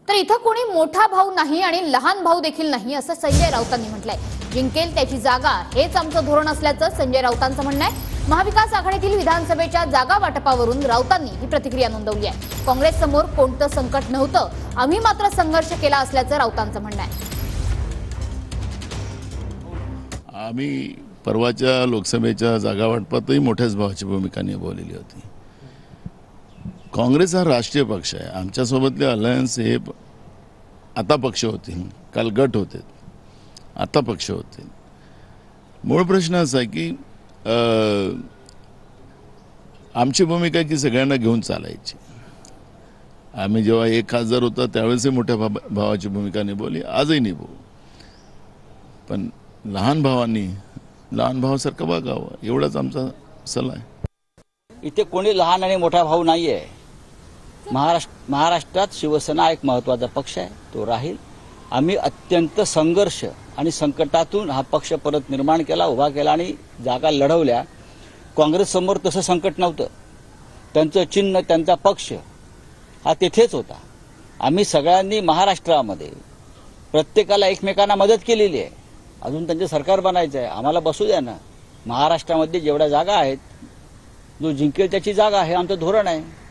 तर इथं कोणी मोठा भाऊ नाही आणि लहान भाऊ देखील नाही असं संजय राऊतांनी म्हटलंय। जिंकेल त्याची जागा हेच आमचं धोरण असल्याचं संजय राऊतांचं म्हणणं आहे। महाविकास आघाडीतील विधानसभेच्या जागा वाटपावरून राऊतांनी ही प्रतिक्रिया नोंदवली आहे। काँग्रेस समोर कोणतं संकट नव्हतं, आम्ही मात्र संघर्ष केला असल्याचं राऊतांचं म्हणणं आहे। आम्ही परवाच्या लोकसभेच्या जागा वाटपातही मोठ्याच भावाची भूमिका निभावलेली होती। काँग्रेस हा राष्ट्रीय पक्ष आहे, आमच्यासोबतले अलायन्स हे आता पक्ष होतील, काल गट होते, आता पक्ष होतील। मूळ प्रश्न असा आहे की आमची भूमिका की सगळ्यांना घेऊन चालायची। आम्ही जेव्हा 1 खासदार होता त्यावेळेसही मोठ्या भावाची भूमिका निभावली, आजही निभावू। पण लहान भावांनी लहान भावासारखं वागावं एवढाच आमचा सल्ला आहे। इथे कोणी लहान आणि मोठा भाऊ नाहीये। महाराष्ट्रात शिवसेना एक महत्त्वाचा पक्ष आहे, तो राहील। आम्ही अत्यंत संघर्ष आणि संकटातून हा पक्ष परत निर्माण केला, उभा केला आणि जागा लढवल्या। काँग्रेस समोर तसं संकट नव्हतं, त्यांचं चिन्ह त्यांचा पक्ष हा तिथेच होता। आम्ही सगळ्यांनी महाराष्ट्रामध्ये प्रत्येकाला एकमेकांना मदत केलेली आहे। अजून त्यांचे सरकार बनायचं आहे, आम्हाला बसू द्या ना। महाराष्ट्रामध्ये जेवढ्या जागा आहेत, जो जिंकेल त्याची जागा आहे आमचं धोरण आहे।